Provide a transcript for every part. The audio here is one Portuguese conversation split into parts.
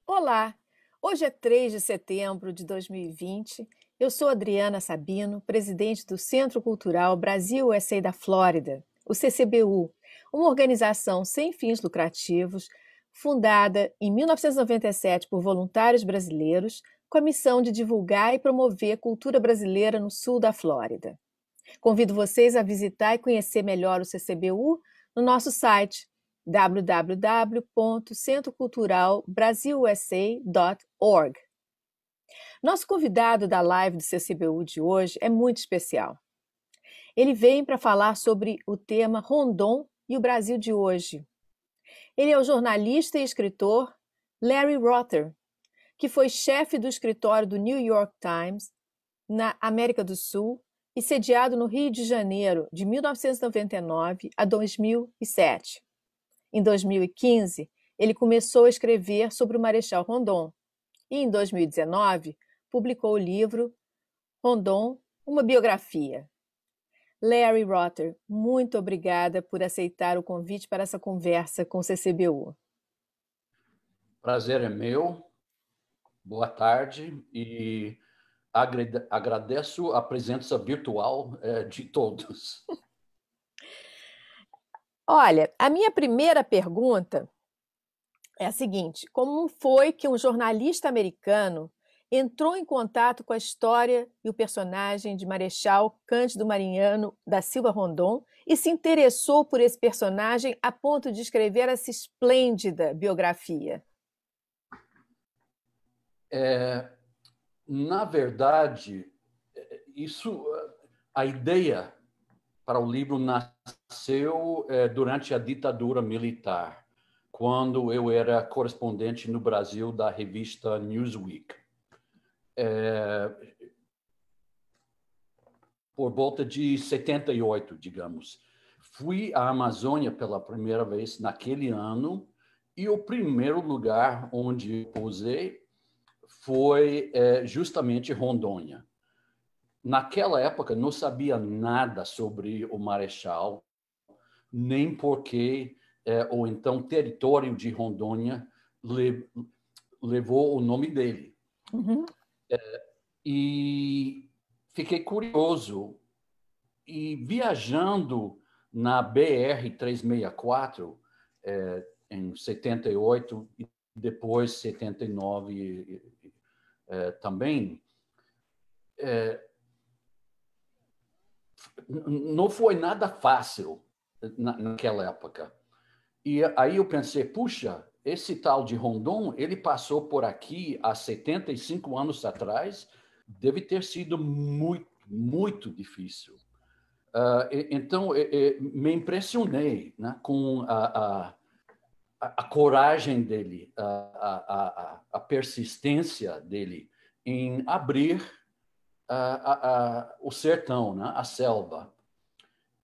Olá! Hoje é 3 de setembro de 2020. Eu sou Adriana Sabino, presidente do Centro Cultural Brasil USA da Flórida, o CCBU, uma organização sem fins lucrativos, fundada em 1997 por voluntários brasileiros, com a missão de divulgar e promover a cultura brasileira no sul da Flórida. Convido vocês a visitar e conhecer melhor o CCBU no nosso site www.centroculturalbrasilusa.org. Nosso convidado da live do CCBU de hoje é muito especial. Ele vem para falar sobre o tema Rondon e o Brasil de hoje. Ele é o jornalista e escritor Larry Rother, que foi chefe do escritório do New York Times na América do Sul e sediado no Rio de Janeiro de 1999 a 2007. Em 2015, ele começou a escrever sobre o Marechal Rondon e, em 2019, publicou o livro Rondon, uma biografia. Larry Rother, muito obrigada por aceitar o convite para essa conversa com o CCBU. Prazer é meu. Boa tarde e agradeço a presença virtual de todos. Olha, a minha primeira pergunta é a seguinte: como foi que um jornalista americano entrou em contato com a história e o personagem de Marechal Cândido Mariano da Silva Rondon e se interessou por esse personagem a ponto de escrever essa esplêndida biografia? Na verdade, a ideia para o livro nasceu durante a ditadura militar, quando eu era correspondente no Brasil da revista Newsweek. Por volta de 78, digamos. Fui à Amazônia pela primeira vez naquele ano e o primeiro lugar onde pousei foi justamente Rondônia. Naquela época, não sabia nada sobre o Marechal, nem porque o então território de Rondônia levou o nome dele. Uhum. E fiquei curioso. E viajando na BR-364, em 78 e depois 79 também, não foi nada fácil naquela época. E aí eu pensei, puxa, esse tal de Rondon, ele passou por aqui há 75 anos atrás, deve ter sido muito, muito difícil. Então, me impressionei, né, com a coragem dele, a persistência dele em abrir o sertão, né, a selva.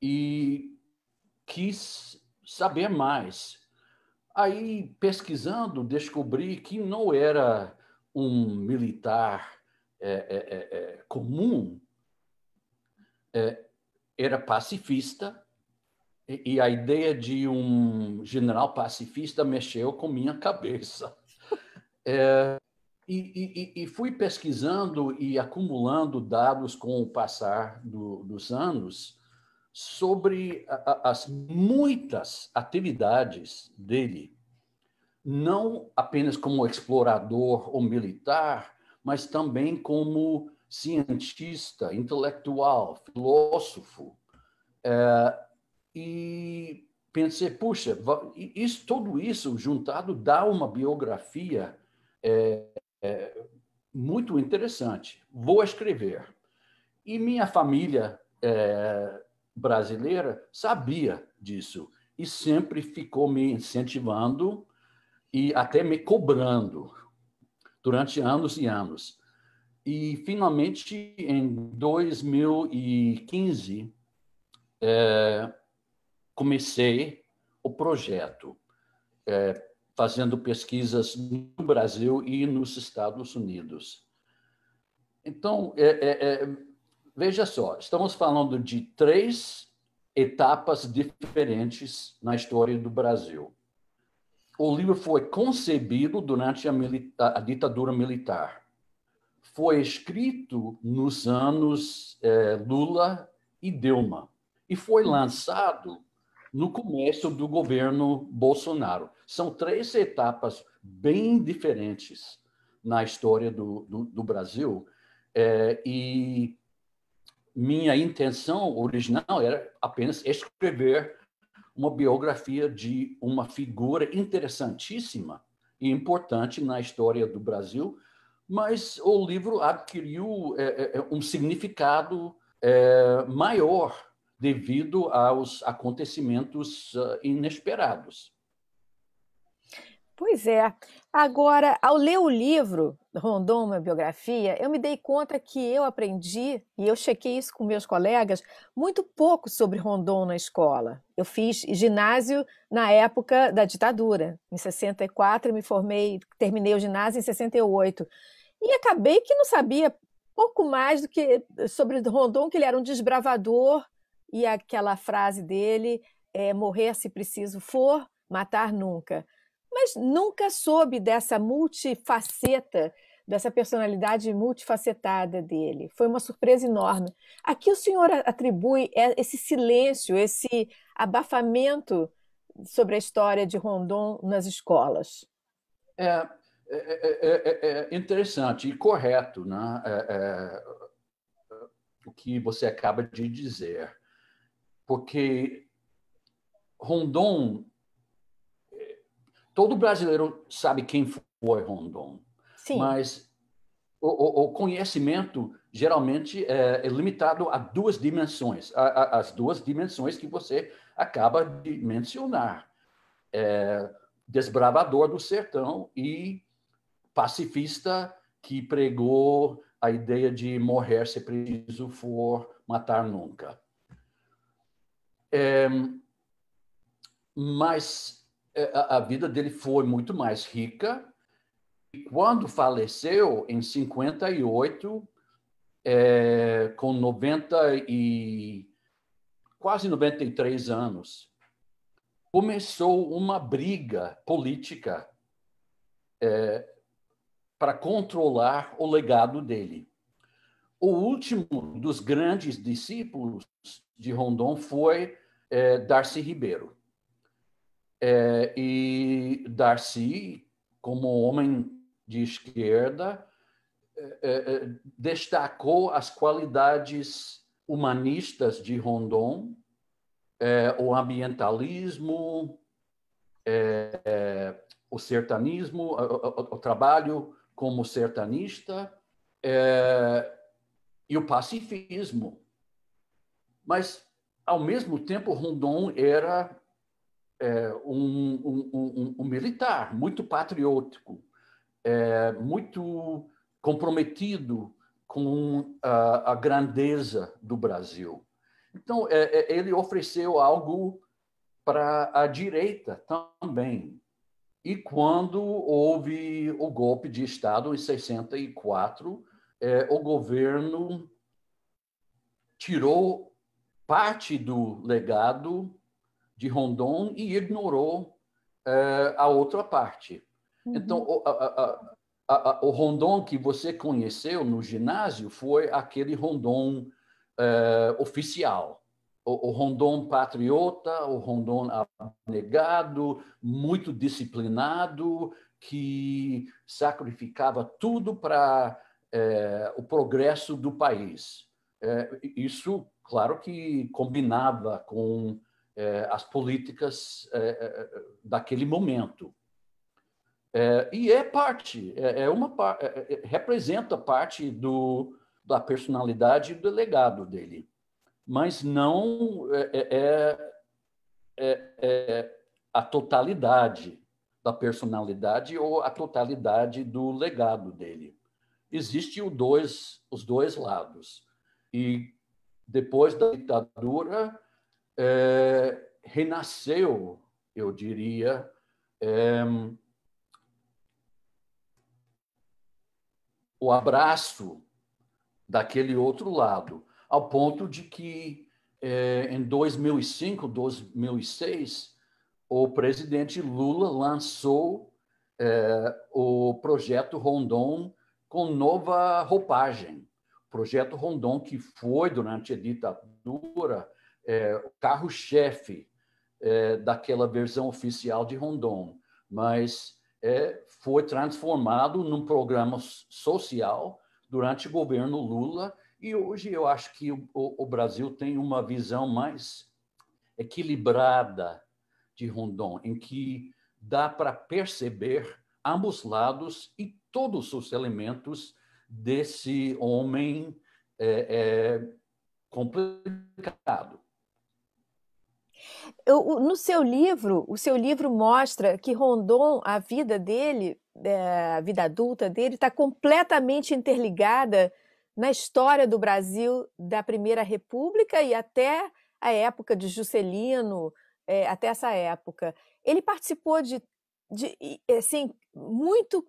E quis saber mais. Aí, pesquisando, descobri que não era um militar comum, era pacifista, e a ideia de um general pacifista mexeu com minha cabeça. E fui pesquisando e acumulando dados com o passar dos anos sobre as muitas atividades dele, não apenas como explorador ou militar, mas também como cientista, intelectual, filósofo. E pensei, puxa, tudo isso juntado dá uma biografia muito interessante. Vou escrever. E minha família brasileira sabia disso e sempre ficou me incentivando e até me cobrando durante anos e anos. E, finalmente, em 2015, comecei o projeto, fazendo pesquisas no Brasil e nos Estados Unidos. Então, veja só, estamos falando de 3 etapas diferentes na história do Brasil. o livro foi concebido durante a ditadura militar. Foi escrito nos anos Lula e Dilma e foi lançado no começo do governo Bolsonaro. São 3 etapas bem diferentes na história do Brasil, e minha intenção original era apenas escrever uma biografia de uma figura interessantíssima e importante na história do Brasil, mas o livro adquiriu um significado maior devido aos acontecimentos inesperados. Pois é. Agora, ao ler o livro Rondon, uma biografia, eu me dei conta que eu aprendi, e eu chequei isso com meus colegas, muito pouco sobre Rondon na escola. Eu fiz ginásio na época da ditadura. Em 64, eu me formei, terminei o ginásio em 68. E acabei que não sabia pouco mais do que sobre Rondon, que ele era um desbravador, e aquela frase dele é morrer se preciso for, matar nunca. Mas nunca soube dessa multifaceta, dessa personalidade multifacetada dele. Foi uma surpresa enorme. Aqui o senhor atribui esse silêncio, esse abafamento sobre a história de Rondon nas escolas. É interessante e correto, né? O que você acaba de dizer, porque Rondon, todo brasileiro sabe quem foi Rondon, Sim. mas o conhecimento geralmente é limitado a 2 dimensões, as 2 dimensões que você acaba de mencionar: desbravador do sertão e pacifista que pregou a ideia de morrer se preciso for, matar nunca. Mas a vida dele foi muito mais rica. E quando faleceu, em 58, com 90 e quase 93 anos, começou uma briga política para controlar o legado dele. O último dos grandes discípulos de Rondon foi Darcy Ribeiro. E Darcy, como homem de esquerda, destacou as qualidades humanistas de Rondon, o ambientalismo, o sertanismo, o trabalho como sertanista, e o pacifismo. Mas, ao mesmo tempo, Rondon era um militar muito patriótico, muito comprometido com a grandeza do Brasil. Então, ele ofereceu algo para a direita também. E quando houve o golpe de Estado em 64, o governo tirou parte do legado de Rondon e ignorou a outra parte. Uhum. Então, o Rondon que você conheceu no ginásio foi aquele Rondon oficial. O Rondon patriota, o Rondon abnegado, muito disciplinado, que sacrificava tudo para o progresso do país. Isso, claro que combinava com as políticas daquele momento. E representa parte da personalidade e do legado dele, mas não a totalidade da personalidade ou a totalidade do legado dele. Existem os dois lados. E depois da ditadura, renasceu, eu diria, o abraço daquele outro lado, ao ponto de que, em 2005, 2006, o presidente Lula lançou o projeto Rondon com nova roupagem. O projeto Rondon, que foi, durante a ditadura, o carro-chefe daquela versão oficial de Rondon, mas foi transformado num programa social durante o governo Lula, e hoje eu acho que o Brasil tem uma visão mais equilibrada de Rondon, em que dá para perceber ambos lados e todos os elementos desse homem complicado. No o seu livro mostra que Rondon, a vida dele, a vida adulta dele, está completamente interligada na história do Brasil da Primeira República e até a época de Juscelino, até essa época. Ele participou de assim, muito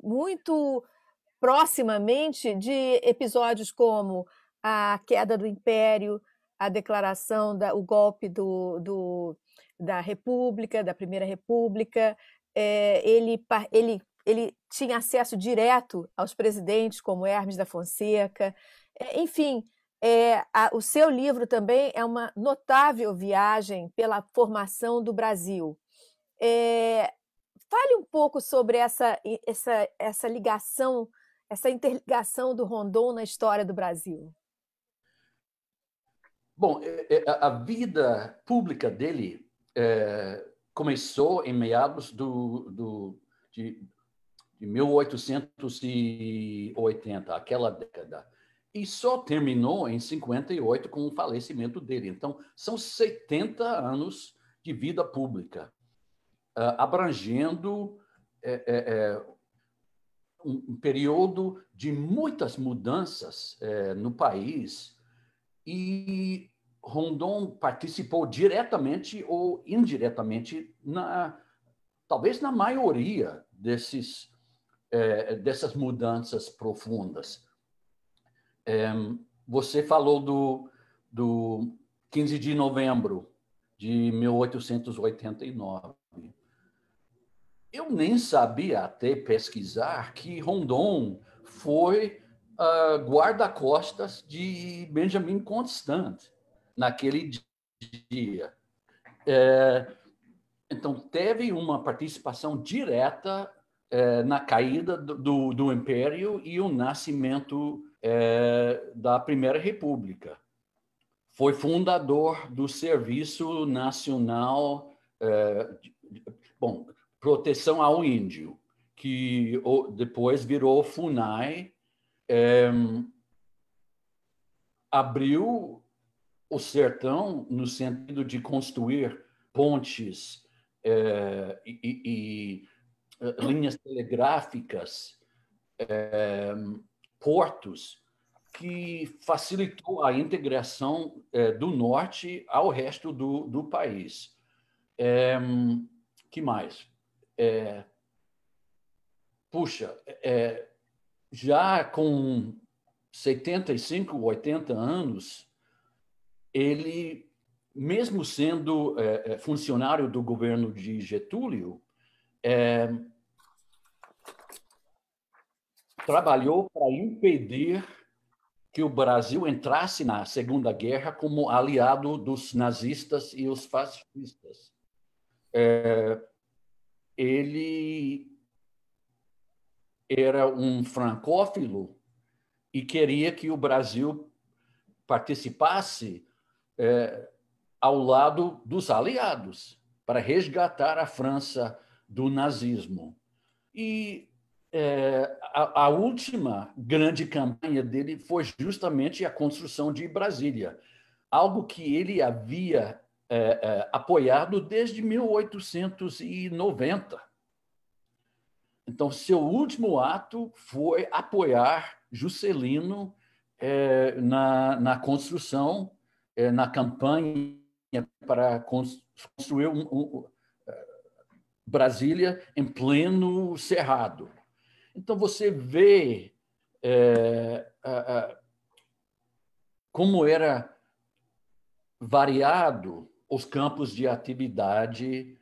proximamente de episódios como a queda do Império, a declaração, o golpe da República, da Primeira República. Ele tinha acesso direto aos presidentes, como Hermes da Fonseca. Enfim, o seu livro também é uma notável viagem pela formação do Brasil. Fale um pouco sobre essa ligação, essa interligação do Rondon na história do Brasil. Bom, a vida pública dele começou em meados de 1880, aquela década, e só terminou em 58 com o falecimento dele. Então, são 70 anos de vida pública, abrangendo um período de muitas mudanças no país, e Rondon participou diretamente ou indiretamente, talvez na maioria dessas mudanças profundas. Você falou do 15 de novembro de 1889. Eu nem sabia até pesquisar que Rondon foi guarda-costas de Benjamin Constant naquele dia. Então, teve uma participação direta na caída do Império e o nascimento da Primeira República. Foi fundador do Serviço Nacional, Proteção ao Índio, que depois virou FUNAI. Abriu o sertão no sentido de construir pontes e linhas telegráficas, portos, que facilitou a integração do norte ao resto do país. Que mais? Já com 75, 80 anos, ele, mesmo sendo funcionário do governo de Getúlio, trabalhou para impedir que o Brasil entrasse na Segunda Guerra como aliado dos nazistas e os fascistas. Ele era um francófilo e queria que o Brasil participasse ao lado dos aliados para resgatar a França do nazismo. E a última grande campanha dele foi justamente a construção de Brasília, algo que ele havia apoiado desde 1890. Então, seu último ato foi apoiar Juscelino na construção, na campanha para construir Brasília em pleno Cerrado. Então, você vê como era variado os campos de atividade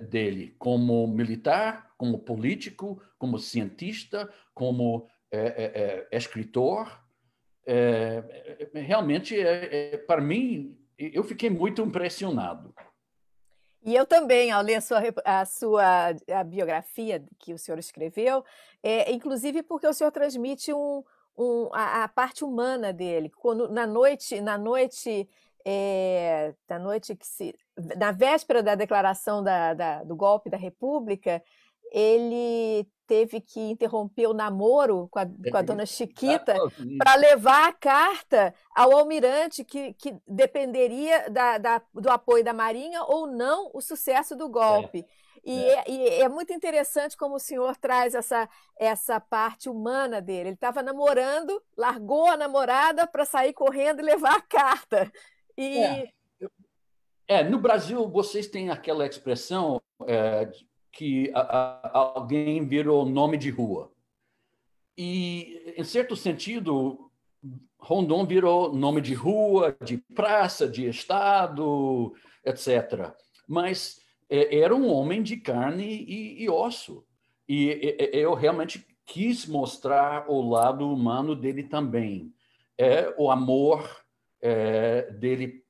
dele, como militar, como político, como cientista, como escritor. Realmente, para mim, eu fiquei muito impressionado. E eu também, ao ler a biografia que o senhor escreveu, inclusive porque o senhor transmite a parte humana dele. Quando, na véspera da declaração do golpe da República, ele teve que interromper o namoro com a dona Chiquita para levar a carta ao almirante que dependeria do apoio da Marinha ou não o sucesso do golpe. E é muito interessante como o senhor traz essa parte humana dele. Ele estava namorando, largou a namorada para sair correndo e levar a carta. No Brasil, vocês têm aquela expressão que alguém virou nome de rua. E, em certo sentido, Rondon virou nome de rua, de praça, de estado, etc. Mas era um homem de carne e osso. E eu realmente quis mostrar o lado humano dele também. O amor dele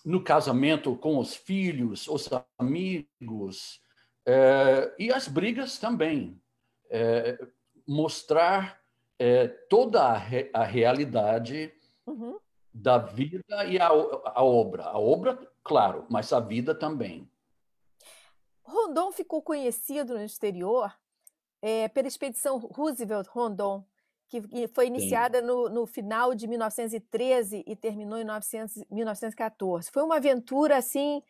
no casamento com os filhos, os amigos, e as brigas também. Mostrar toda a realidade da vida e a obra. A obra, claro, mas a vida também. Rondon ficou conhecido no exterior pela expedição Roosevelt-Rondon, que foi iniciada no final de 1913 e terminou em 1914. Foi uma aventura assim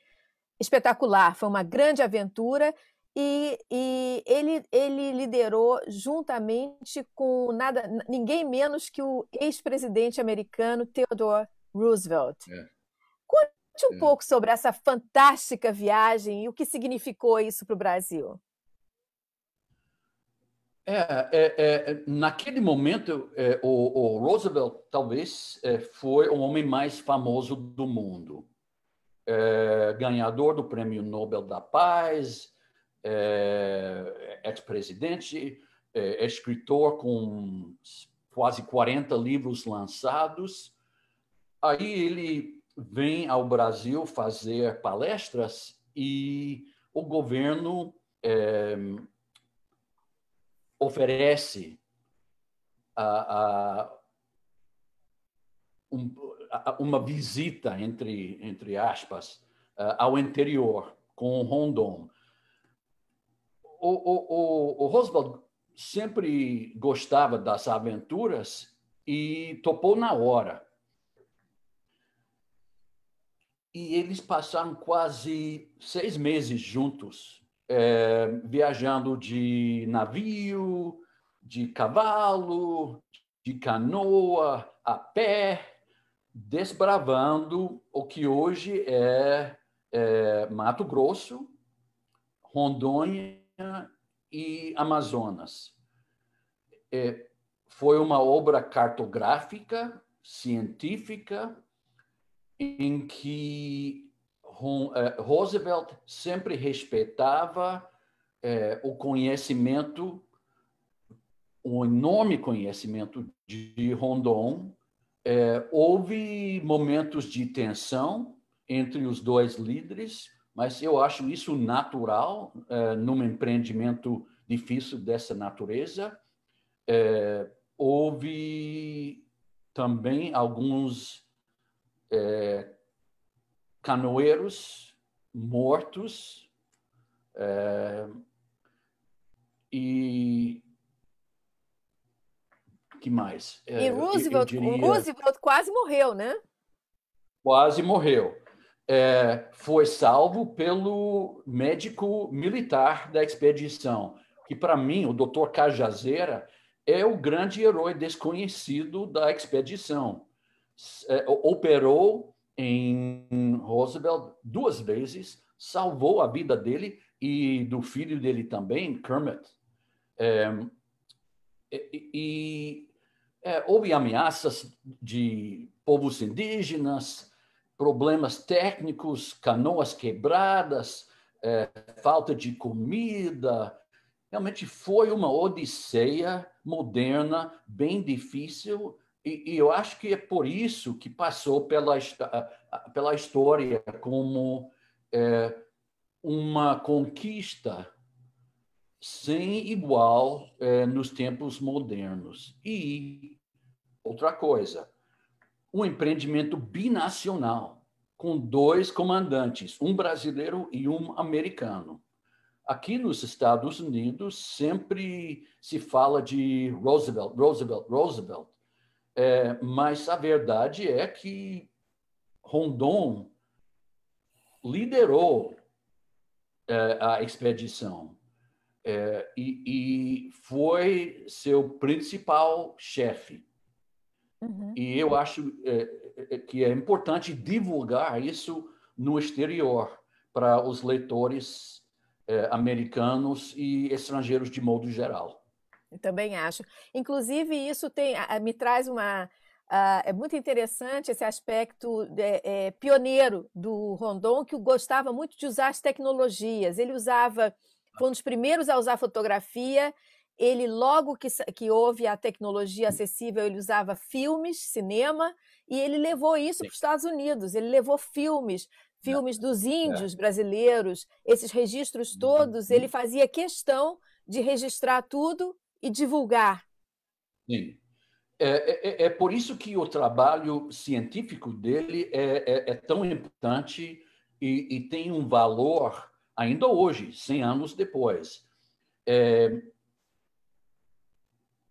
espetacular, foi uma grande aventura e ele liderou juntamente com ninguém menos que o ex-presidente americano Theodore Roosevelt. Conte um pouco sobre essa fantástica viagem e o que significou isso para o Brasil. Naquele momento, o Roosevelt talvez foi o homem mais famoso do mundo. Ganhador do Prêmio Nobel da Paz, ex-presidente, escritor com quase 40 livros lançados. Aí ele vem ao Brasil fazer palestras e o governo oferece uma visita, entre aspas, ao interior com Rondon. O Roosevelt sempre gostava das aventuras e topou na hora. E eles passaram quase 6 meses juntos, viajando de navio, de cavalo, de canoa, a pé, desbravando o que hoje é Mato Grosso, Rondônia e Amazonas. Foi uma obra cartográfica, científica, em que Roosevelt sempre respeitava o conhecimento, o enorme conhecimento de Rondon. Houve momentos de tensão entre os dois líderes, mas eu acho isso natural num empreendimento difícil dessa natureza. Houve também alguns canoeiros mortos e que mais? E Roosevelt quase morreu, né? Quase morreu. Foi salvo pelo médico militar da expedição, que para mim, o Dr. Cajazeira, é o grande herói desconhecido da expedição. Operou em Roosevelt 2 vezes, salvou a vida dele e do filho dele também, Kermit. Houve ameaças de povos indígenas problemas técnicos, canoas quebradas, falta de comida. Realmente foi uma odisseia moderna, bem difícil, e eu acho que é por isso que passou pela história como uma conquista sem igual nos tempos modernos. E outra coisa, um empreendimento binacional, com dois comandantes, um brasileiro e um americano. Aqui nos Estados Unidos sempre se fala de Roosevelt, Roosevelt, Roosevelt, mas a verdade é que Rondon liderou a expedição e foi seu principal chefe. Uhum. E eu acho que é importante divulgar isso no exterior para os leitores americanos e estrangeiros de modo geral. Eu também acho. Inclusive, isso me traz uma. É muito interessante esse aspecto pioneiro do Rondon, que gostava muito de usar as tecnologias. Ele usava, foi um dos primeiros a usar fotografia. Ele, logo que houve a tecnologia acessível, ele usava filmes, cinema, e ele levou isso para os Estados Unidos. Ele levou filmes dos índios brasileiros, esses registros todos, ele fazia questão de registrar tudo e divulgar. Sim. É por isso que o trabalho científico dele é tão importante e tem um valor ainda hoje, 100 anos depois.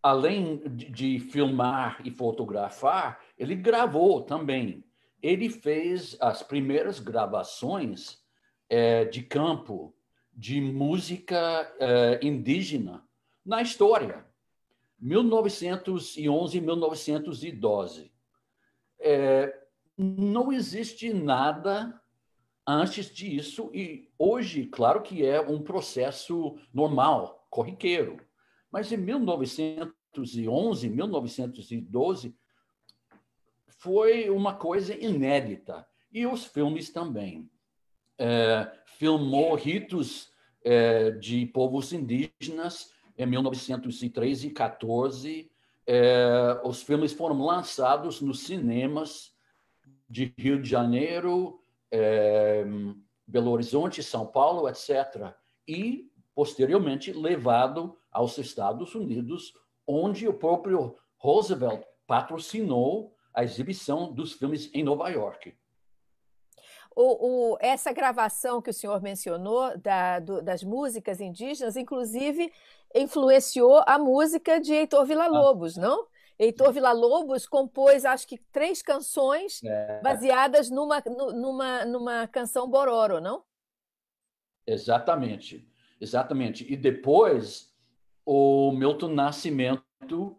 Além de filmar e fotografar, ele gravou também. Ele fez as primeiras gravações de campo, de música indígena na história. 1911 e 1912. Não existe nada antes disso, e hoje, claro que é um processo normal, corriqueiro. Mas em 1911, 1912, foi uma coisa inédita. E os filmes também. Filmou ritos de povos indígenas em 1913 e 14. Os filmes foram lançados nos cinemas de Rio de Janeiro, Belo Horizonte, São Paulo, etc. E, posteriormente, levado aos Estados Unidos, onde o próprio Roosevelt patrocinou a exibição dos filmes em Nova York. Essa gravação que o senhor mencionou das músicas indígenas, inclusive, influenciou a música de Heitor Villa-Lobos, não? Heitor Villa-Lobos compôs, acho que, 3 canções baseadas numa canção Bororo, não? Exatamente, exatamente. E depois, o Milton Nascimento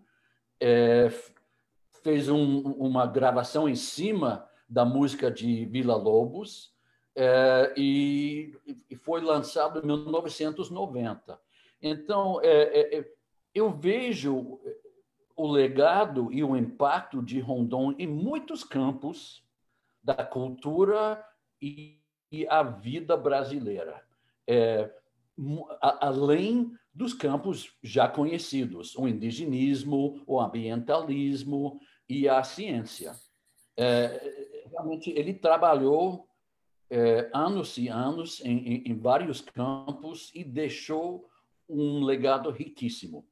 fez uma gravação em cima da música de Villa-Lobos e foi lançado em 1990. Então, eu vejo o legado e o impacto de Rondon em muitos campos da cultura e a vida brasileira, além dos campos já conhecidos, o indigenismo, o ambientalismo e a ciência. Realmente, ele trabalhou anos e anos em vários campos e deixou um legado riquíssimo.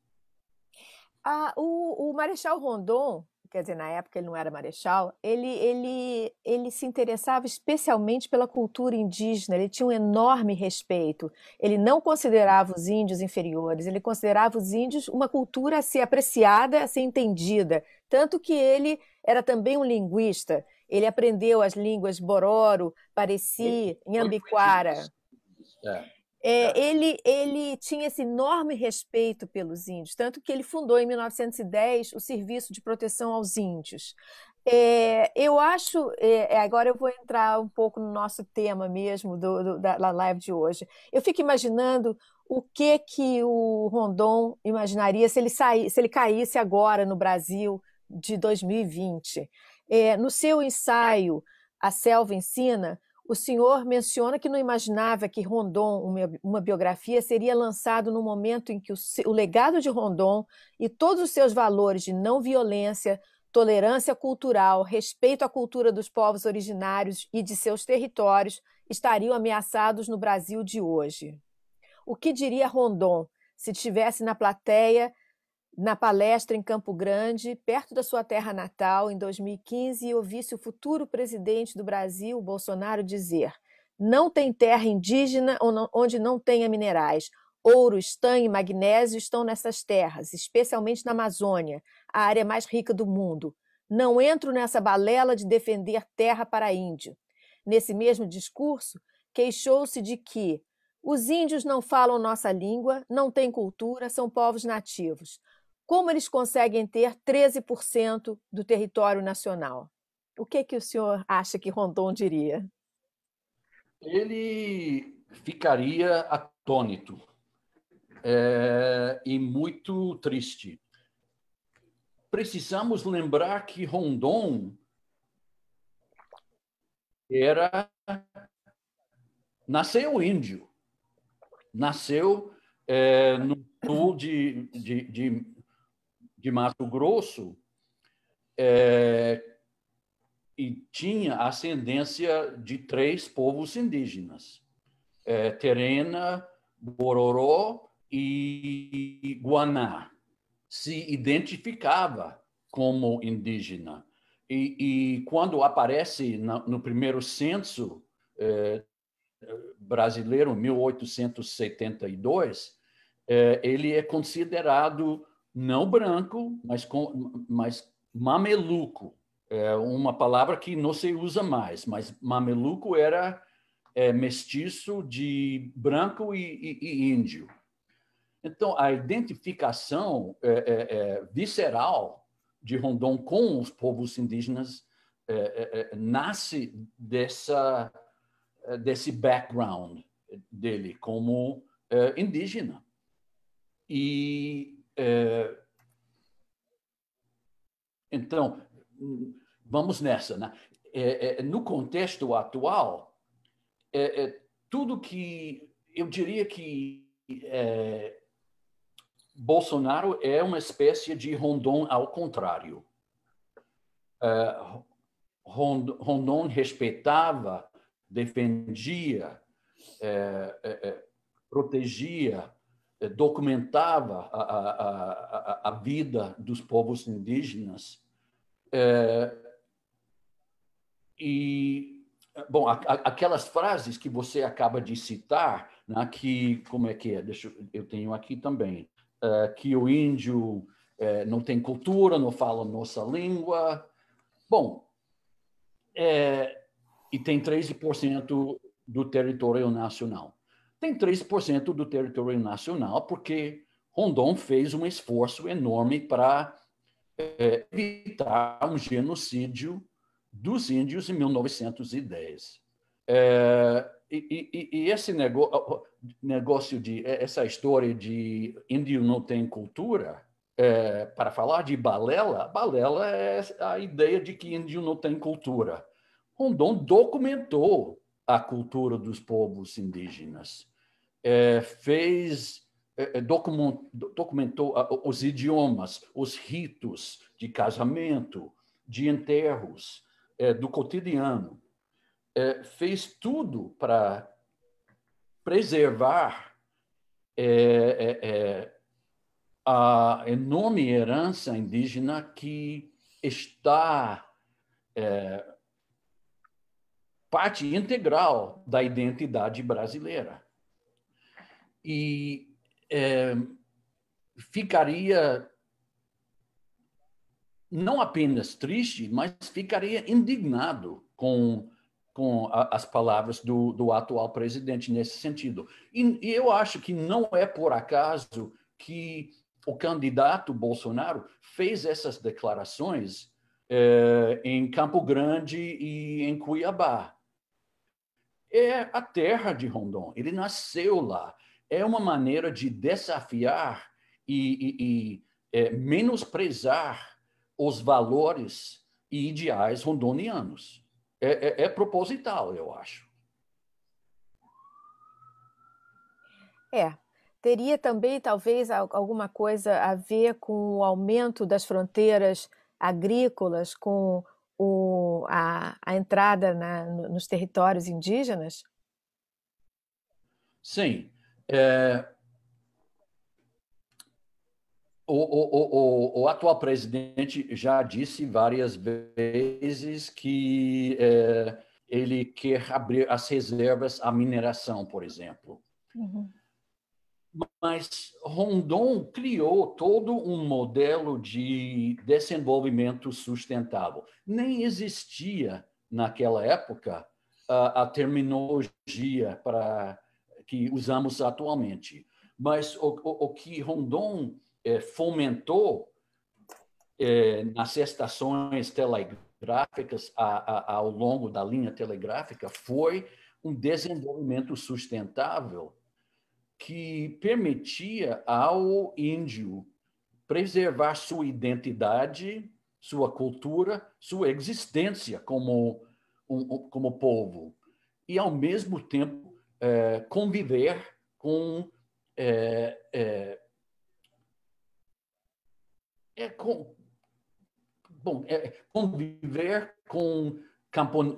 O Marechal Rondon, quer dizer, na época ele não era marechal, ele se interessava especialmente pela cultura indígena, ele tinha um enorme respeito. Ele não considerava os índios inferiores, ele considerava os índios uma cultura a ser apreciada, a ser entendida. Tanto que ele era também um linguista. Ele aprendeu as línguas Bororo, Pareci, Inhambiquara. Ele tinha esse enorme respeito pelos índios, tanto que ele fundou em 1910 o Serviço de Proteção aos Índios. Eu acho, agora eu vou entrar um pouco no nosso tema mesmo da live de hoje. Eu fico imaginando o que o Rondon imaginaria se ele caísse agora no Brasil de 2020. No seu ensaio, A Selva Ensina, o senhor menciona que não imaginava que Rondon, uma biografia, seria lançado no momento em que o legado de Rondon e todos os seus valores de não violência, tolerância cultural, respeito à cultura dos povos originários e de seus territórios estariam ameaçados no Brasil de hoje. O que diria Rondon se estivesse na plateia, na palestra em Campo Grande, perto da sua terra natal, em 2015, e ouvisse o futuro presidente do Brasil, Bolsonaro, dizer: não tem terra indígena onde não tenha minerais. Ouro, estanho e magnésio estão nessas terras, especialmente na Amazônia, a área mais rica do mundo. Não entro nessa balela de defender terra para índio. Nesse mesmo discurso, queixou-se de que os índios não falam nossa língua, não têm cultura, são povos nativos. Como eles conseguem ter 13% do território nacional? O que o senhor acha que Rondon diria? Ele ficaria atônito e muito triste. Precisamos lembrar que Rondon nasceu índio, nasceu no sul de Mato Grosso, e tinha ascendência de 3 povos indígenas: Terena, Bororó e Guaná. Se identificava como indígena. E quando aparece no primeiro censo brasileiro, em 1872, ele é considerado não branco, mas mameluco. É uma palavra que não se usa mais, mas mameluco era mestiço de branco e índio. Então, a identificação visceral de Rondon com os povos indígenas nasce desse background dele como indígena. E então, vamos nessa, né? No contexto atual, tudo que eu diria que Bolsonaro é uma espécie de Rondon ao contrário. Rondon respeitava, defendia, protegia, documentava a vida dos povos indígenas. E, bom, aquelas frases que você acaba de citar, né, que, como é que é? Eu tenho aqui também. Que o índio não tem cultura, não fala nossa língua. Bom, e tem 13% do território nacional. Tem 3% do território nacional porque Rondon fez um esforço enorme para evitar um genocídio dos índios em 1910. E esse negócio essa história de índio não tem cultura, para falar de balela é a ideia de que índio não tem cultura. Rondon documentou a cultura dos povos indígenas, documentou os idiomas, os ritos de casamento, de enterros, do cotidiano. Fez tudo para preservar a enorme herança indígena que está parte integral da identidade brasileira. E ficaria não apenas triste, mas ficaria indignado com as palavras do atual presidente nesse sentido. E eu acho que não é por acaso que o candidato Bolsonaro fez essas declarações em Campo Grande e em Cuiabá. É a terra de Rondon, ele nasceu lá. É uma maneira de desafiar e menosprezar os valores e ideais rondonianos. é proposital, eu acho. Teria também, talvez, alguma coisa a ver com o aumento das fronteiras agrícolas, com a entrada nos territórios indígenas? Sim. O atual presidente já disse várias vezes que ele quer abrir as reservas à mineração, por exemplo. Uhum. Mas Rondon criou todo um modelo de desenvolvimento sustentável. Nem existia, naquela época, a terminologia que usamos atualmente. Mas o que Rondon fomentou nas estações telegráficas ao longo da linha telegráfica foi um desenvolvimento sustentável que permitia ao índio preservar sua identidade, sua cultura, sua existência como povo e, ao mesmo tempo, conviver com conviver com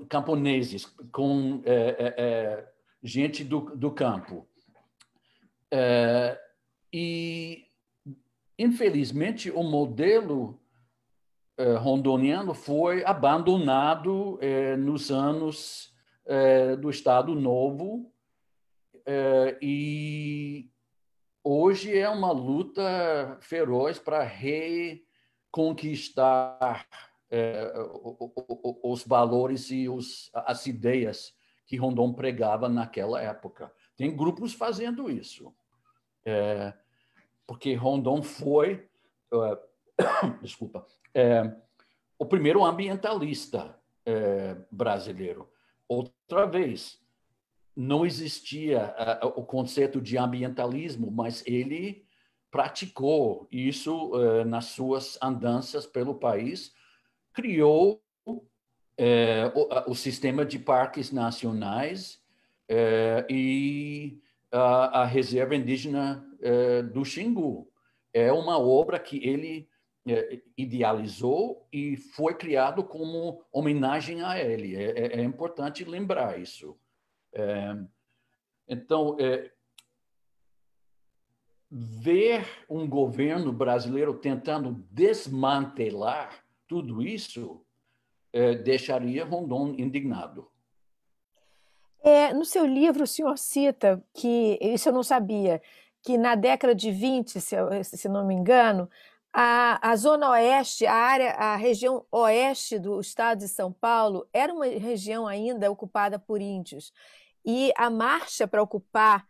camponeses, com gente do campo. E, infelizmente, o modelo rondoniano foi abandonado nos anos do Estado Novo e hoje é uma luta feroz para reconquistar os valores e as ideias que Rondon pregava naquela época. Tem grupos fazendo isso. Porque Rondon foi, desculpa, o primeiro ambientalista brasileiro. Outra vez, não existia o conceito de ambientalismo, mas ele praticou isso nas suas andanças pelo país, criou o sistema de parques nacionais e a Reserva Indígena do Xingu. É uma obra que ele idealizou e foi criado como homenagem a ele. É importante lembrar isso. Então, ver um governo brasileiro tentando desmantelar tudo isso deixaria Rondon indignado. No seu livro, o senhor cita que, isso eu não sabia, que na década de 20, se não me engano, a Zona Oeste, a região oeste do estado de São Paulo, era uma região ainda ocupada por índios. E a marcha para ocupar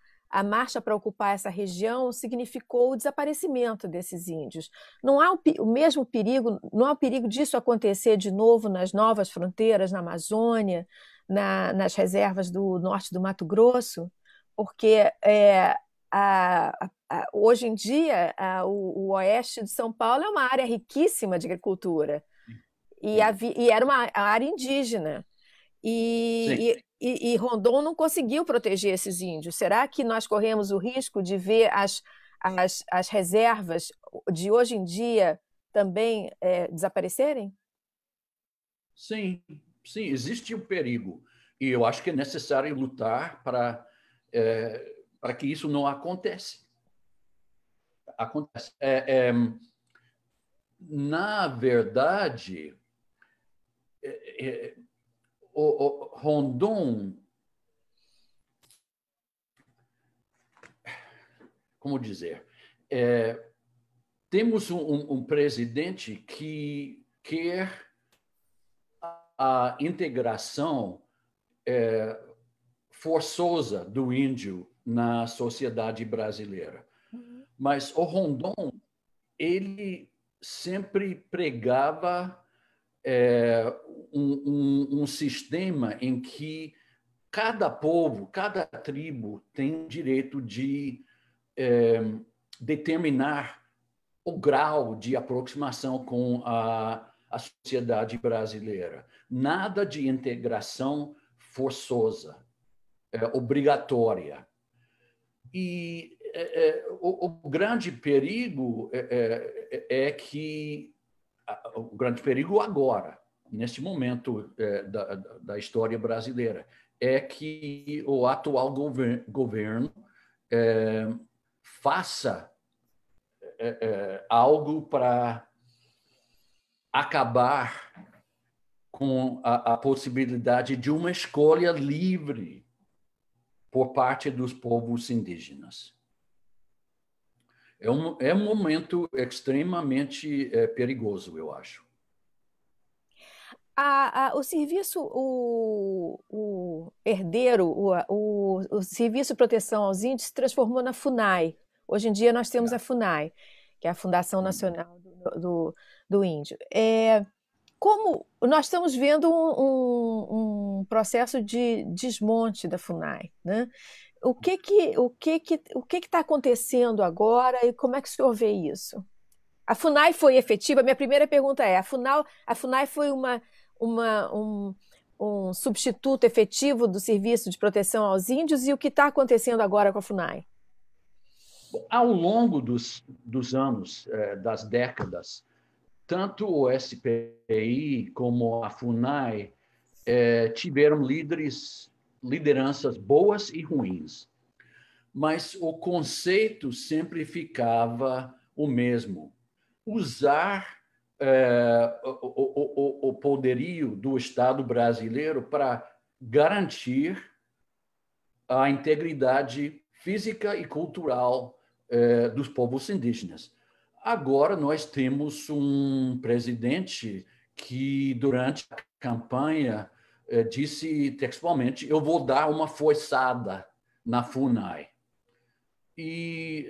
essa região significou o desaparecimento desses índios. Não há o mesmo perigo, não há o perigo disso acontecer de novo nas novas fronteiras, na Amazônia, nas reservas do norte do Mato Grosso, porque hoje em dia o oeste de São Paulo é uma área riquíssima de agricultura e era uma área indígena. Sim. E Rondon não conseguiu proteger esses índios. Será que nós corremos o risco de ver as reservas de hoje em dia também desaparecerem? Sim, sim, existe o perigo. E eu acho que é necessário lutar para que isso não aconteça. Acontece. Na verdade, o Rondon, como dizer, temos um presidente que quer a integração forçosa do índio na sociedade brasileira. Mas o Rondon, ele sempre pregava um sistema em que cada povo, cada tribo tem o direito de determinar o grau de aproximação com a a sociedade brasileira. Nada de integração forçosa, obrigatória. E o grande perigo é que o grande perigo agora, neste momento da história brasileira, é que o atual governo faça algo para acabar com a possibilidade de uma escolha livre por parte dos povos indígenas. É um momento extremamente perigoso, eu acho. O serviço, o herdeiro, o Serviço de Proteção aos Índios se transformou na FUNAI. Hoje em dia nós temos a FUNAI, que é a Fundação Nacional do Índio. Como nós estamos vendo um processo de desmonte da FUNAI, né? O que está acontecendo agora e como é que o senhor vê isso? A FUNAI foi efetiva? Minha primeira pergunta é: a FUNAI foi um substituto efetivo do Serviço de Proteção aos Índios, e o que está acontecendo agora com a FUNAI? Ao longo dos anos, das décadas, tanto o SPI como a FUNAI tiveram lideranças boas e ruins, mas o conceito sempre ficava o mesmo: usar o poderio do Estado brasileiro para garantir a integridade física e cultural dos povos indígenas. Agora nós temos um presidente que, durante a campanha, disse textualmente: eu vou dar uma forçada na FUNAI. E,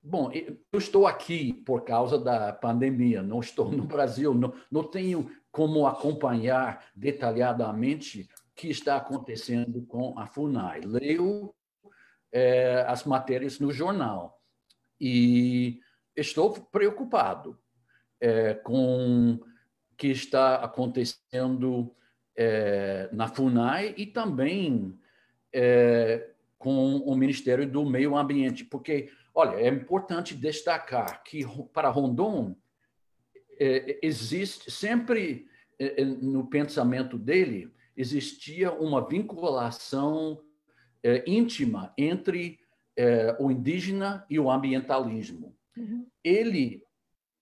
bom, eu estou aqui por causa da pandemia, não estou no Brasil, não tenho como acompanhar detalhadamente o que está acontecendo com a FUNAI. Leio as matérias no jornal e estou preocupado com o que está acontecendo na FUNAI e também com o Ministério do Meio Ambiente, porque, olha, é importante destacar que para Rondon existe sempre no pensamento dele existia uma vinculação íntima entre o indígena e o ambientalismo. Uhum. Ele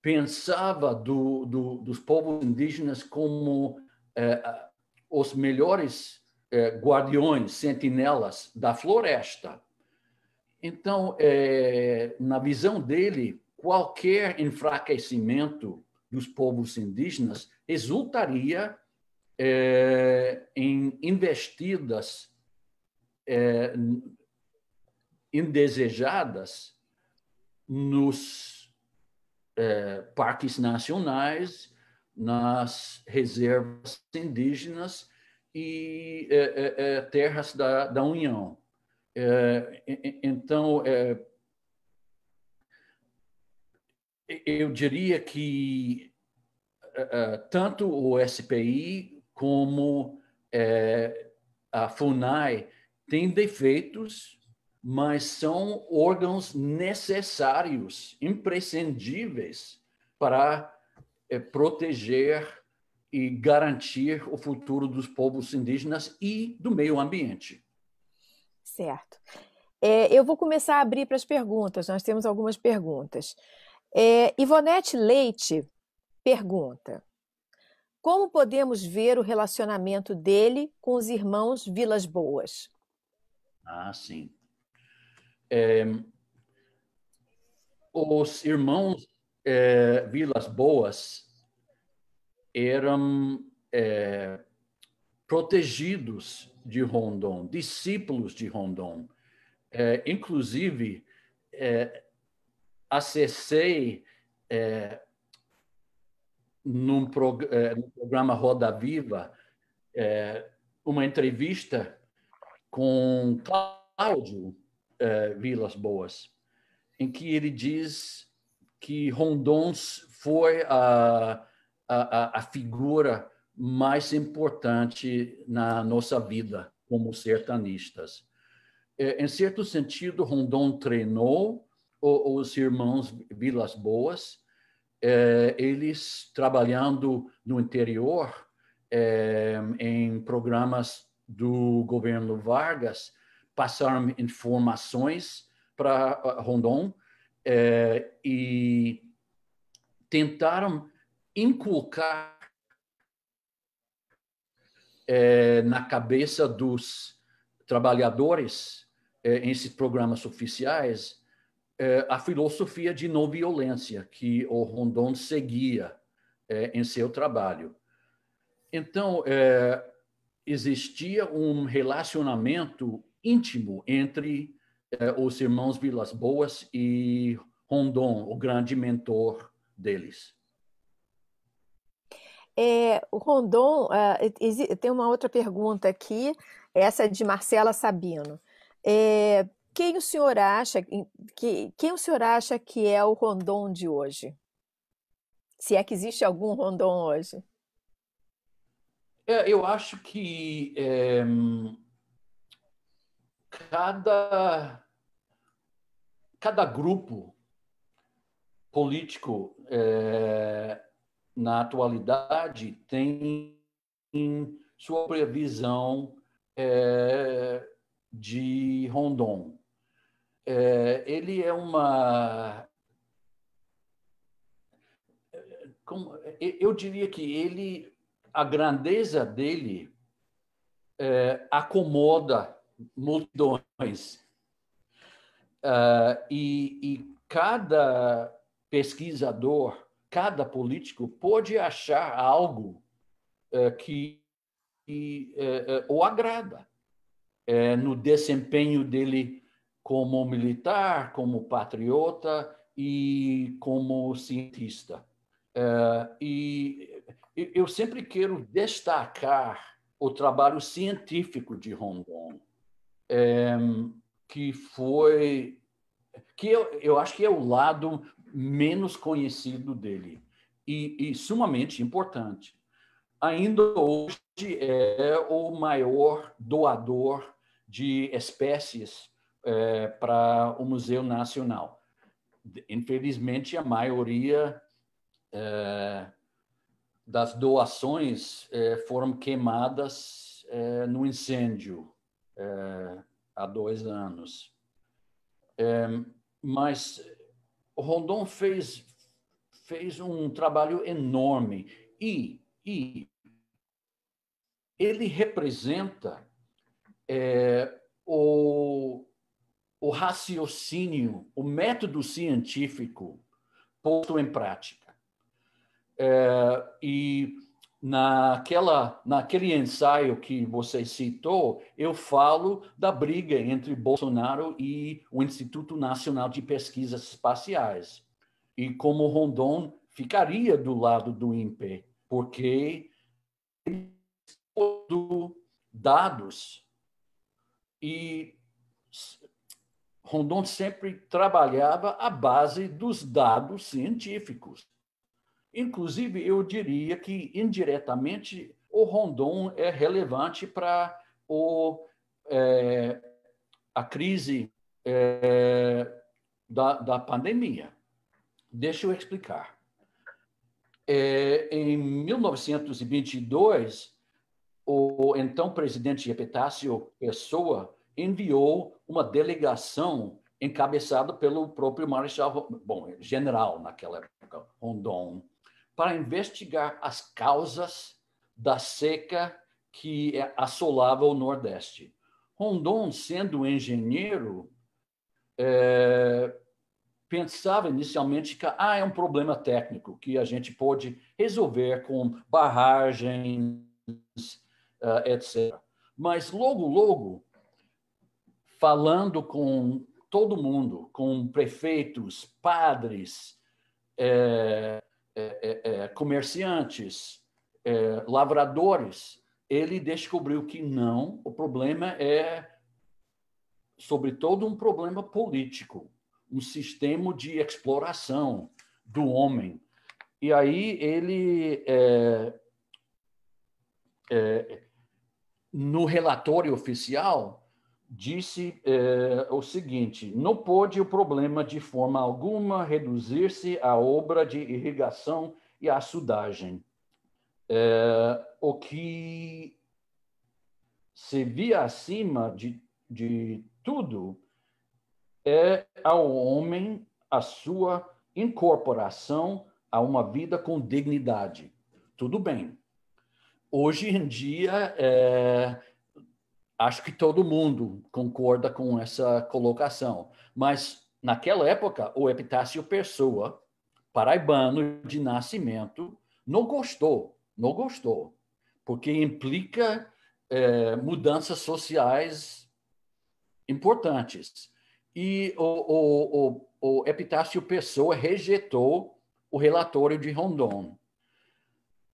pensava dos povos indígenas como os melhores guardiões, sentinelas da floresta. Então, na visão dele, qualquer enfraquecimento dos povos indígenas resultaria em investidas indesejadas nos parques nacionais, nas reservas indígenas e terras da União. Então, eu diria que tanto o SPI como a FUNAI têm defeitos, mas são órgãos necessários, imprescindíveis para proteger e garantir o futuro dos povos indígenas e do meio ambiente. Certo. Eu vou começar a abrir para as perguntas. Nós temos algumas perguntas. Ivonete Leite pergunta: como podemos ver o relacionamento dele com os irmãos Vilas Boas? Sim. Os irmãos Vilas Boas eram protegidos de Rondon, discípulos de Rondon. Inclusive, acessei no programa Roda Viva uma entrevista com Cláudio Vilas Boas, em que ele diz que Rondon foi a figura mais importante na nossa vida como sertanistas. Em certo sentido, Rondon treinou os irmãos Vilas Boas, eles trabalhando no interior, em programas do governo Vargas, passaram informações para Rondon e tentaram inculcar na cabeça dos trabalhadores em esses programas oficiais a filosofia de não violência que o Rondon seguia em seu trabalho. Então, existia um relacionamento íntimo entre os irmãos Vilas Boas e Rondon, o grande mentor deles. O Rondon, tem uma outra pergunta aqui, essa é de Marcela Sabino. Quem o senhor acha que é o Rondon de hoje? Se é que existe algum Rondon hoje? Eu acho que cada grupo político na atualidade tem sua previsão de Rondon. Ele é eu diria que a grandeza dele acomoda multidões. E cada pesquisador, cada político pode achar algo que o agrada no desempenho dele como militar, como patriota e como cientista. E eu sempre quero destacar o trabalho científico de Rondon, que eu acho que é o lado menos conhecido dele e sumamente importante. Ainda hoje é o maior doador de espécies para o Museu Nacional. Infelizmente, a maioria das doações foram queimadas no incêndio há 2 anos. Mas Rondon fez um trabalho enorme e ele representa o raciocínio, o método científico posto em prática. E naquele ensaio que você citou, eu falo da briga entre Bolsonaro e o Instituto Nacional de Pesquisas Espaciais. E como Rondon ficaria do lado do INPE, porque dados e Rondon sempre trabalhava à base dos dados científicos. Inclusive, eu diria que, indiretamente, o Rondon é relevante para a crise da pandemia. Deixa eu explicar. Em 1922, o então presidente Epitácio Pessoa enviou uma delegação encabeçada pelo próprio marechal, general naquela época, Rondon, para investigar as causas da seca que assolava o Nordeste. Rondon, sendo engenheiro, pensava inicialmente que é um problema técnico que a gente pode resolver com barragens, etc. Mas logo, falando com todo mundo, com prefeitos, padres, comerciantes, lavradores, ele descobriu que não, o problema é, sobretudo, um problema político, um sistema de exploração do homem. E aí ele, no relatório oficial, disse o seguinte: não pode o problema de forma alguma reduzir-se à obra de irrigação e açudagem. O que se via acima de tudo é ao homem a sua incorporação a uma vida com dignidade. Tudo bem. Hoje em dia, acho que todo mundo concorda com essa colocação, mas naquela época, o Epitácio Pessoa, paraibano de nascimento, não gostou, porque implica mudanças sociais importantes. E o Epitácio Pessoa rejeitou o relatório de Rondon.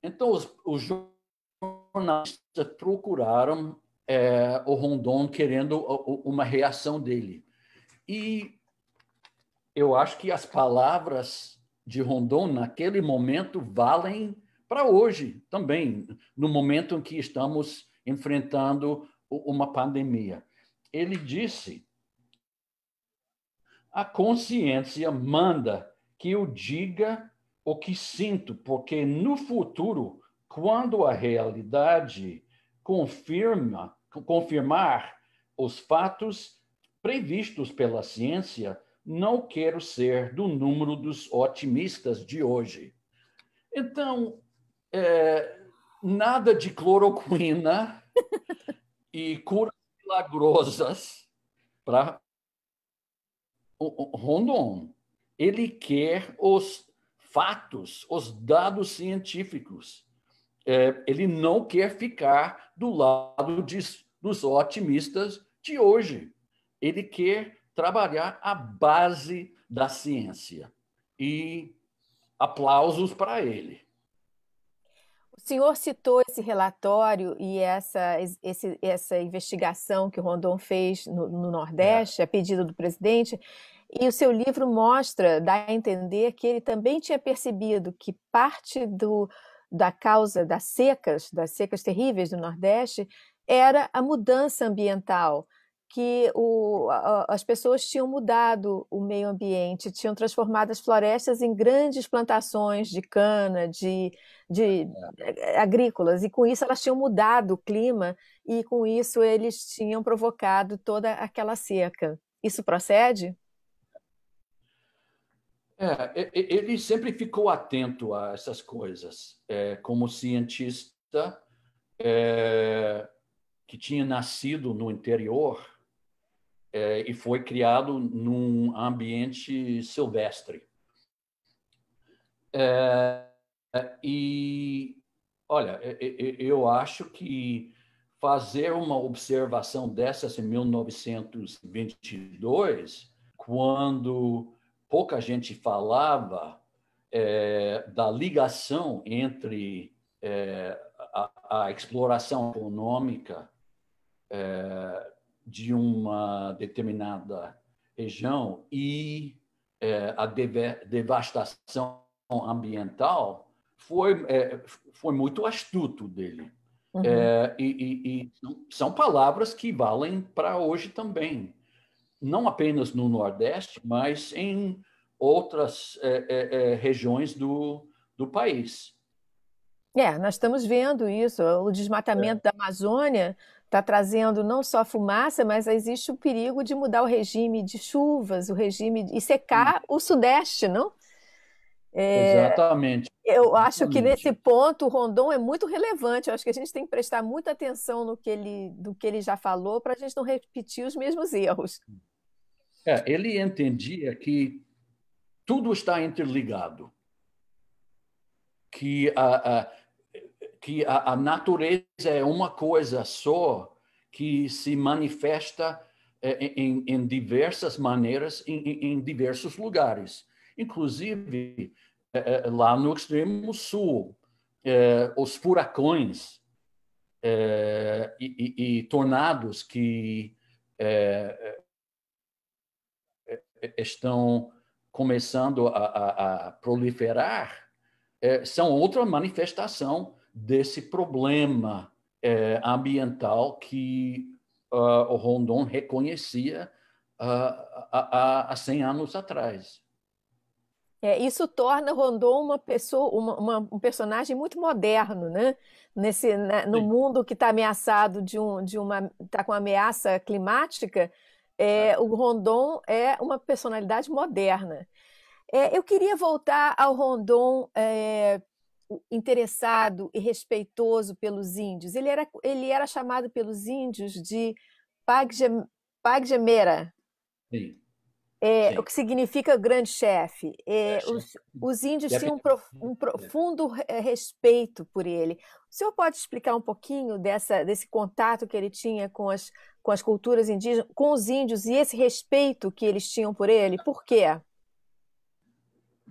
Então, os jornalistas procuraram o Rondon querendo uma reação dele. E eu acho que as palavras de Rondon, naquele momento, valem para hoje também, no momento em que estamos enfrentando uma pandemia. Ele disse: a consciência manda que eu diga o que sinto, porque no futuro, quando a realidade confirmar os fatos previstos pela ciência, não quero ser do número dos otimistas de hoje. Então, nada de cloroquina e curas milagrosas para Rondon. Ele quer os fatos, os dados científicos. Ele não quer ficar do lado dos otimistas de hoje. Ele quer trabalhar a base da ciência. E aplausos para ele. O senhor citou esse relatório e essa investigação que o Rondon fez no Nordeste, a pedido do presidente, e o seu livro dá a entender que ele também tinha percebido que parte da causa das secas terríveis do Nordeste, era a mudança ambiental, que as pessoas tinham mudado o meio ambiente, tinham transformado as florestas em grandes plantações de cana, de agrícolas, e com isso elas tinham mudado o clima, e com isso eles tinham provocado toda aquela seca. Isso procede? Ele sempre ficou atento a essas coisas. Como cientista que tinha nascido no interior e foi criado num ambiente silvestre. E, olha, eu acho que fazer uma observação dessas em 1922, quando pouca gente falava da ligação entre a exploração econômica de uma determinada região e a devastação ambiental, foi muito astuto dele. Uhum. E são palavras que valem para hoje também, não apenas no Nordeste, mas em outras regiões do país. Nós estamos vendo isso. O desmatamento da Amazônia está trazendo não só fumaça, mas existe o perigo de mudar o regime de chuvas, e secar o Sudeste, não? Exatamente. Eu acho que nesse Exatamente. ponto o Rondon é muito relevante. Eu acho que a gente tem que prestar muita atenção do que ele já falou para a gente não repetir os mesmos erros. Ele entendia que tudo está interligado, que a natureza é uma coisa só que se manifesta em diversas maneiras, em diversos lugares. Inclusive, lá no extremo sul, os furacões e tornados que estão começando a proliferar, são outra manifestação desse problema ambiental que o Rondon reconhecia há 100 anos atrás. Isso torna Rondon uma pessoa, um personagem muito moderno, né? No Sim. mundo que está ameaçado está com ameaça climática, o Rondon é uma personalidade moderna. Eu queria voltar ao Rondon interessado e respeitoso pelos índios. Ele era chamado pelos índios de Pagem, Paggemera, Sim, o sim. que significa grande chefe. Os índios Chefe. tinham um profundo respeito por ele. O senhor pode explicar um pouquinho desse contato que ele tinha com as culturas indígenas, com os índios, e esse respeito que eles tinham por ele? Por quê?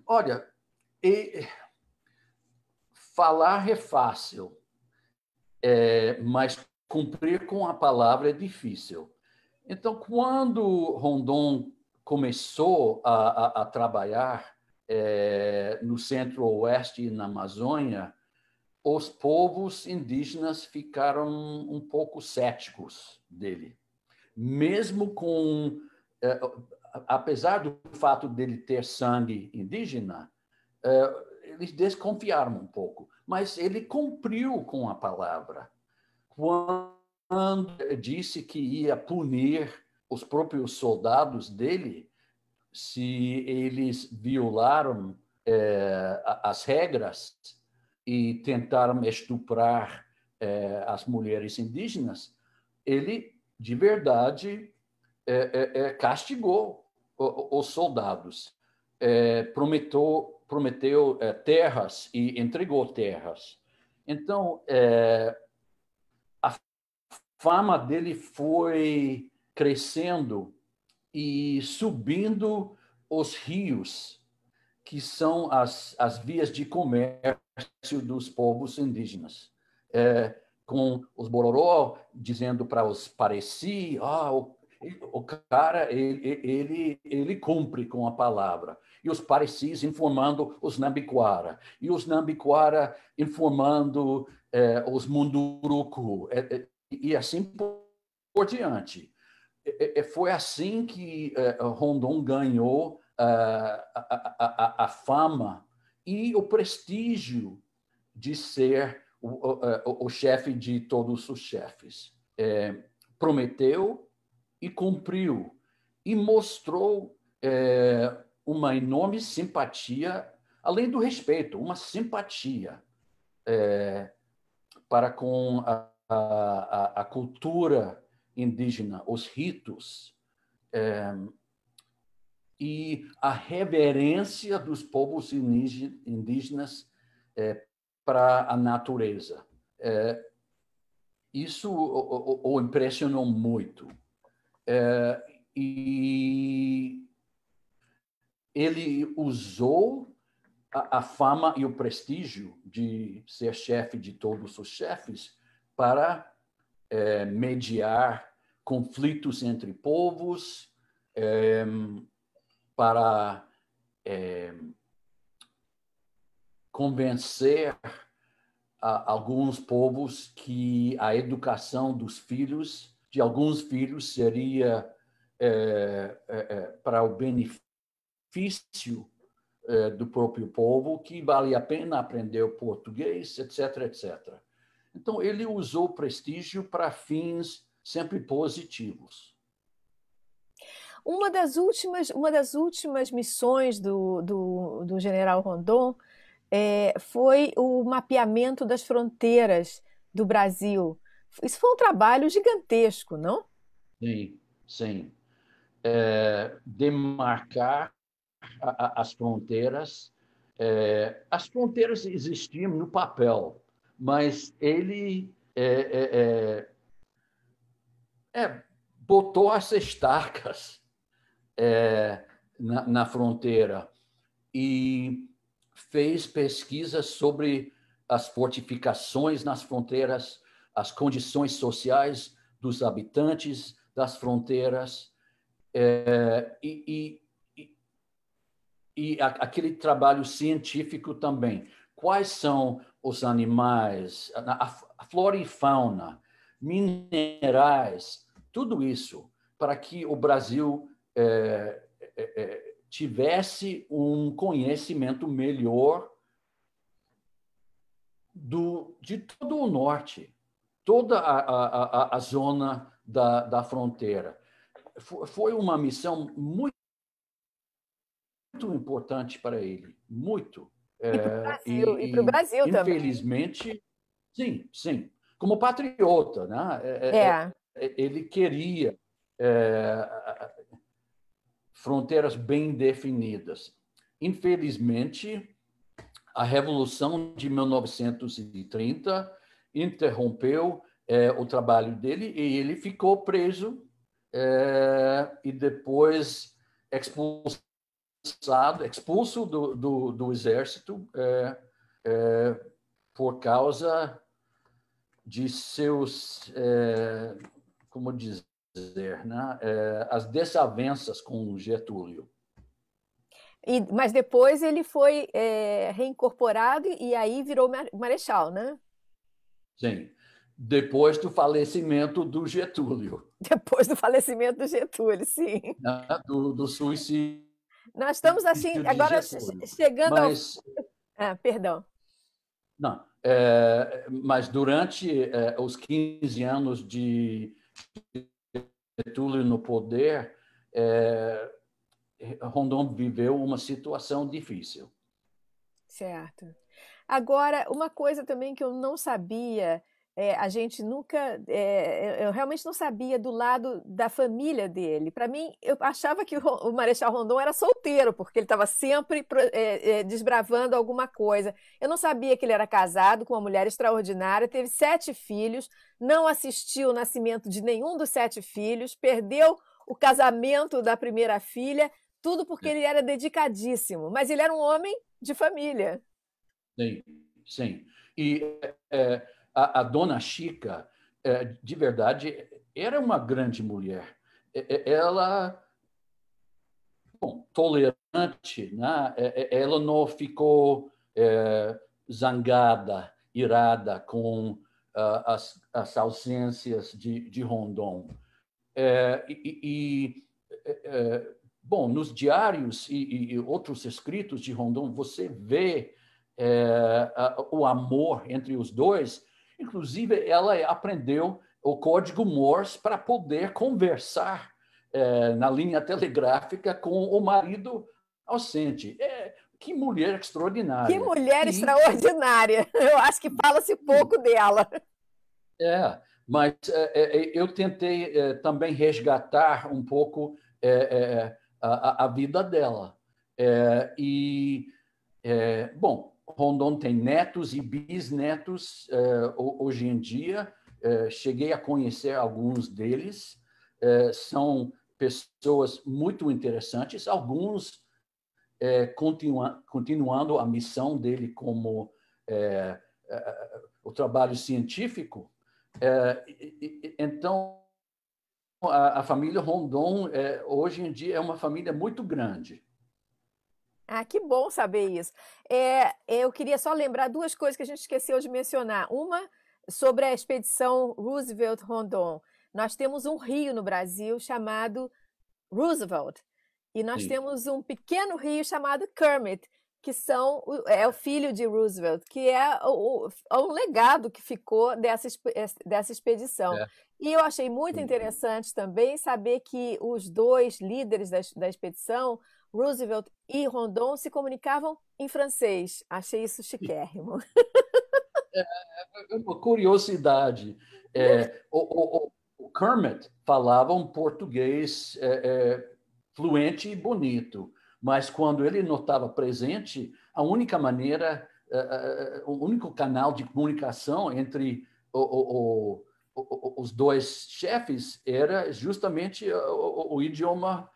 Olha, falar é fácil, mas cumprir com a palavra é difícil. Então, quando Rondon começou a trabalhar no Centro-Oeste e na Amazônia, os povos indígenas ficaram um pouco céticos dele. Mesmo com... apesar do fato dele ter sangue indígena, eles desconfiaram um pouco. Mas ele cumpriu com a palavra. Quando disse que ia punir os próprios soldados dele se eles violaram as regras e tentaram estuprar as mulheres indígenas, ele, de verdade, castigou os soldados, prometeu terras e entregou terras. Então, a fama dele foi crescendo e subindo os rios, que são as vias de comércio dos povos indígenas. Com os Bororó dizendo para os Pareci, o cara, ele cumpre com a palavra. E os Parecis informando os Nambiquara. E os Nambiquara informando os Munduruku. E assim por diante. Foi assim que Rondon ganhou a fama e o prestígio de ser o chefe de todos os chefes. Prometeu e cumpriu, e mostrou uma enorme simpatia, além do respeito, uma simpatia para com a cultura indígena, os ritos, e a reverência dos povos indígenas para a natureza. Isso o impressionou muito. E ele usou a fama e o prestígio de ser chefe de todos os chefes para mediar conflitos entre povos, para convencer alguns povos que a educação dos filhos, de alguns filhos, seria para o benefício do próprio povo, que vale a pena aprender o português, etc., etc. Então, ele usou o prestígio para fins sempre positivos. Uma das últimas missões do general Rondon foi o mapeamento das fronteiras do Brasil. Isso foi um trabalho gigantesco, não? Sim, sim. Demarcar as fronteiras. As fronteiras existiam no papel, mas ele botou as estacas na fronteira e fez pesquisas sobre as fortificações nas fronteiras, as condições sociais dos habitantes das fronteiras, e aquele trabalho científico também. quais são os animais, a flora e fauna, minerais, tudo isso, para que o Brasil tivesse um conhecimento melhor de todo o norte, toda a zona da fronteira. Foi uma missão muito importante para ele, muito. E para o Brasil também. Infelizmente, sim, sim. Como patriota, né? É, Ele queria fronteiras bem definidas. Infelizmente, a Revolução de 1930 interrompeu o trabalho dele e ele ficou preso e depois expulso do exército por causa de seus, como dizer, né? As desavenças com Getúlio. mas depois ele foi reincorporado e aí virou marechal, né? Sim, depois do falecimento do Getúlio, Depois do falecimento do Getúlio, sim. né? Do suicídio Nós estamos assim, de agora Getúlio. chegando ao. Mas, Ah, perdão. não, mas durante os 15 anos de Getúlio no poder, Rondon viveu uma situação difícil. Certo. Agora, uma coisa também que eu não sabia, a gente nunca, eu realmente não sabia do lado da família dele. Para mim, eu achava que o Marechal Rondon era solteiro, porque ele estava sempre desbravando alguma coisa. Eu não sabia que ele era casado com uma mulher extraordinária, teve 7 filhos, não assistiu o nascimento de nenhum dos 7 filhos, perdeu o casamento da primeira filha, tudo porque ele era dedicadíssimo. Mas ele era um homem de família. Sim, sim. E a dona Chica, de verdade, era uma grande mulher. Ela, bom, tolerante, né? Ela não ficou zangada, irada com as ausências de Rondon. Bom, nos diários e outros escritos de Rondon, você vê o amor entre os dois. Inclusive, ela aprendeu o código Morse para poder conversar na linha telegráfica com o marido ausente. Que mulher Que extraordinária. mulher extraordinária! Eu acho que fala-se pouco dela. Mas eu tentei também resgatar um pouco a vida dela. Bom, Rondon tem netos e bisnetos hoje em dia. Cheguei a conhecer alguns deles. São pessoas muito interessantes, alguns continuando a missão dele como o trabalho científico. Então, a família Rondon, hoje em dia, é uma família muito grande. Ah, que bom saber isso. Eu queria só lembrar 2 coisas que a gente esqueceu de mencionar. Uma, sobre a expedição Roosevelt-Rondon. Nós temos um rio no Brasil chamado Roosevelt. E nós Sim, temos um pequeno rio chamado Kermit, que é o filho de Roosevelt, que é um legado que ficou dessa expedição. é, E eu achei muito sim. interessante também saber que os 2 líderes da expedição, Roosevelt e Rondon, se comunicavam em francês. Achei isso chiquérrimo. Uma curiosidade, o Kermit falava um português fluente e bonito, mas quando ele não estava presente, a única maneira, o único canal de comunicação entre os dois chefes era justamente o idioma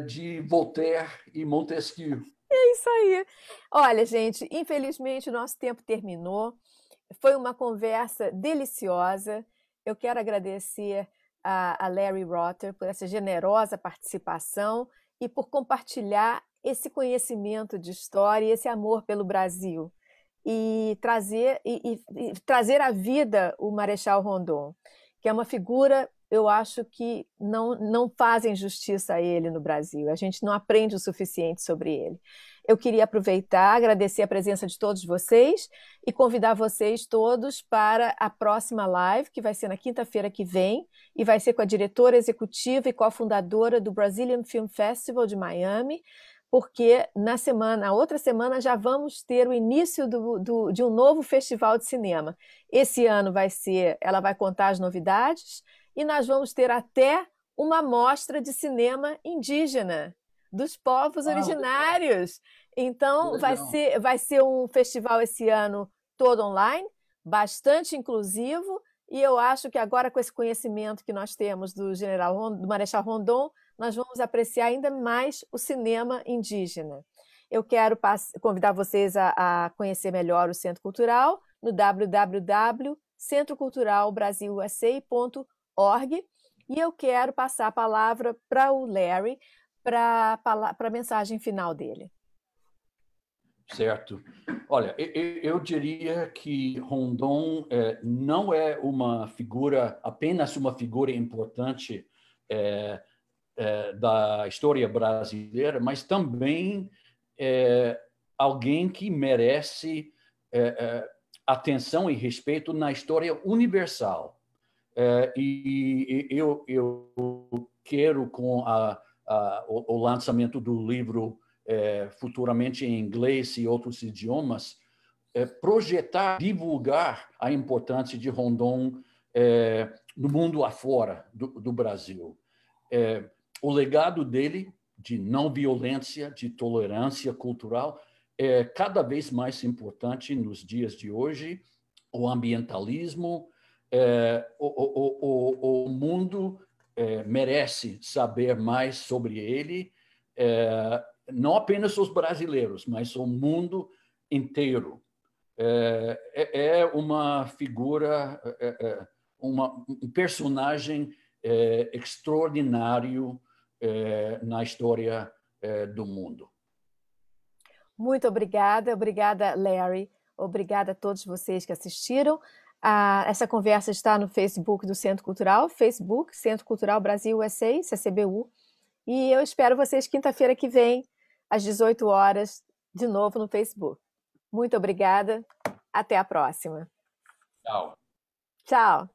de Voltaire e Montesquieu. É isso aí. Olha, gente, infelizmente o nosso tempo terminou. Foi uma conversa deliciosa. Eu quero agradecer a Larry Rotter por essa generosa participação e por compartilhar esse conhecimento de história e esse amor pelo Brasil. e trazer à vida o Marechal Rondon, que é uma figura, eu acho que não fazem justiça a ele no Brasil. A gente não aprende o suficiente sobre ele. Eu queria aproveitar, agradecer a presença de todos vocês e convidar vocês todos para a próxima live, que vai ser na quinta-feira que vem, e vai ser com a diretora executiva e cofundadora do Brazilian Film Festival de Miami, porque na outra semana já vamos ter o início de um novo festival de cinema. Esse ano ela vai contar as novidades e nós vamos ter até uma mostra de cinema indígena dos povos originários. Então vai ser um festival esse ano todo online, bastante inclusivo, e eu acho que agora com esse conhecimento que nós temos do Marechal Rondon, nós vamos apreciar ainda mais o cinema indígena. Eu quero convidar vocês a conhecer melhor o Centro Cultural no www.centroculturalbrasilusa.org e eu quero passar a palavra para o Larry para a mensagem final dele. Certo. Olha, eu diria que Rondon não é apenas uma figura importante da história brasileira, mas também alguém que merece atenção e respeito na história universal. E eu quero, com o lançamento do livro futuramente em inglês e outros idiomas, projetar, divulgar a importância de Rondon no mundo afora do Brasil. O legado dele de não violência, de tolerância cultural, é cada vez mais importante nos dias de hoje. O ambientalismo, o mundo merece saber mais sobre ele, não apenas os brasileiros, mas o mundo inteiro. É uma figura, um personagem extraordinário na história do mundo. Muito obrigada, Larry. Obrigada a todos vocês que assistiram. Essa conversa está no Facebook do Centro Cultural, Facebook, Centro Cultural Brasil USA, CCBU. E eu espero vocês quinta-feira que vem, às 18 horas, de novo no Facebook. Muito obrigada. Até a próxima. Tchau. Tchau.